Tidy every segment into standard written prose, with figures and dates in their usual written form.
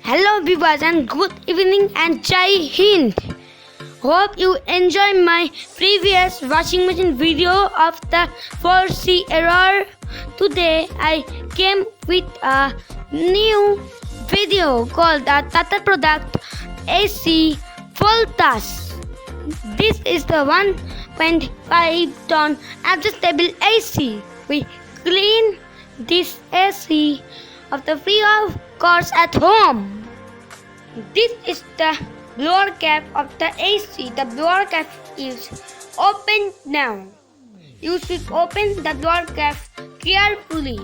Hello viewers and good evening and Jai Hind. Hope you enjoy my previous washing machine video of the 4C error. Today I came with a new video called the Tata product AC Voltas. This is the 1.5 ton adjustable AC. We clean this AC of the free of course at home. This is the blower cap of the AC. The blower cap is open now. You should open the blower cap carefully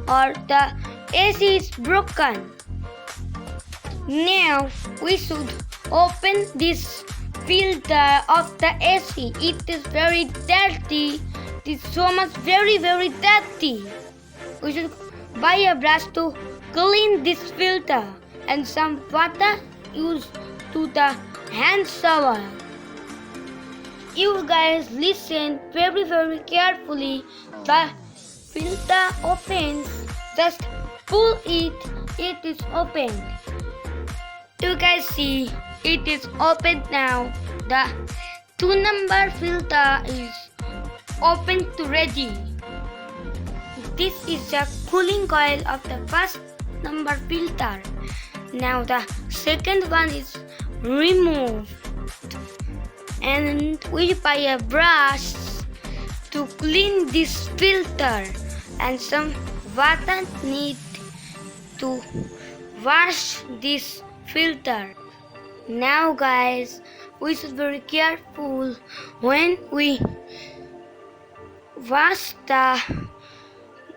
or the AC is broken. Now we should open this filter of the AC. It is very dirty. It is so much very dirty. We should buy a brush to clean this filter and some water used to the hand shower. You guys listen very carefully. The filter opens. Just pull it. It is opened. You guys see it is opened now. The 2 number filter is open to ready. This is the cooling coil of the first number filter. Now the second one is removed and we buy a brush to clean this filter and some water need to wash this filter. Now guys, we should be very careful when we wash the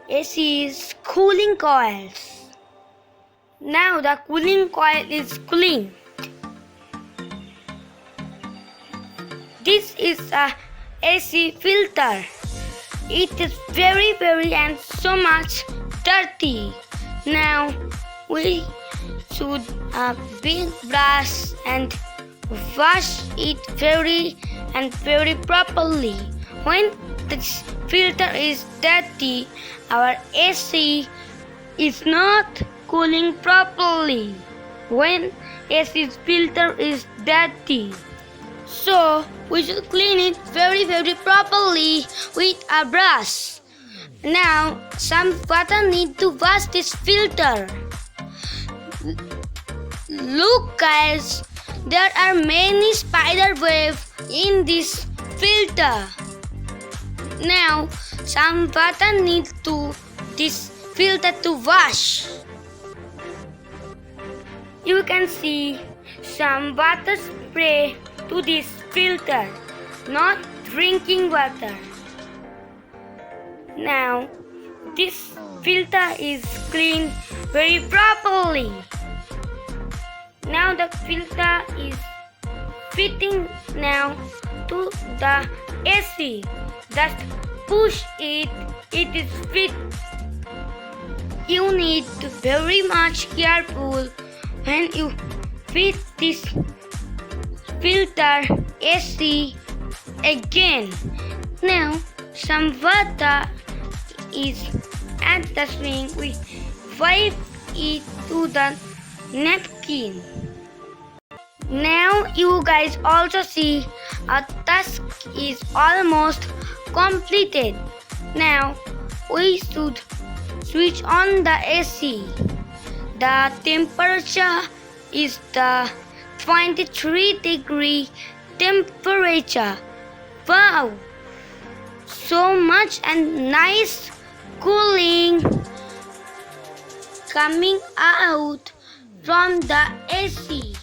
AC's cooling coils. Now the cooling coil is clean. This is a AC filter. It is very and so much dirty. Now we should a big brush and wash it very properly. When this filter is dirty, our AC is not cooling properly. When AC filter is dirty, so we should clean it very properly with a brush. Now some water need to wash this filter. Look guys, there are many spider webs in this filter. Now some water need to this filter to wash. You can see some water spray to this filter, not drinking water. Now this filter is cleaned very properly. Now the filter is fitting now to the AC. Just push it, it is fit. You need to be very much careful when you fit this filter AC again. Now some water is at the swing. We wipe it to the napkin. Now you guys also see our task is almost completed. Now we should switch on the AC. The temperature is the 23-degree temperature. Wow! So much and nice cooling coming out from the AC.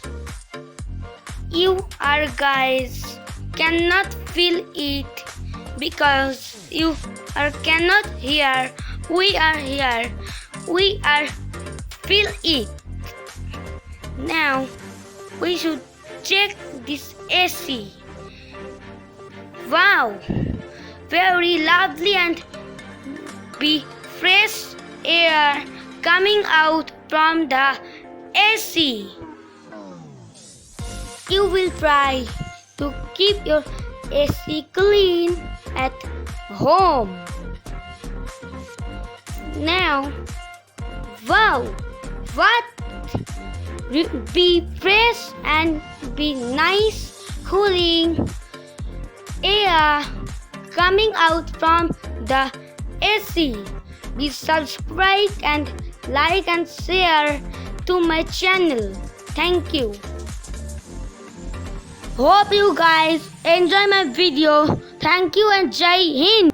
You are guys cannot feel it because you are cannot hear. We are here. We are feel it. Now we should check this AC. Wow! Very lovely and be fresh air coming out from the AC. You will try to keep your AC clean at home. Now, wow, what be fresh and be nice, cooling air coming out from the AC. Be subscribe and like and share to my channel. Thank you. Hope you guys enjoy my video. Thank you and Jai Hind.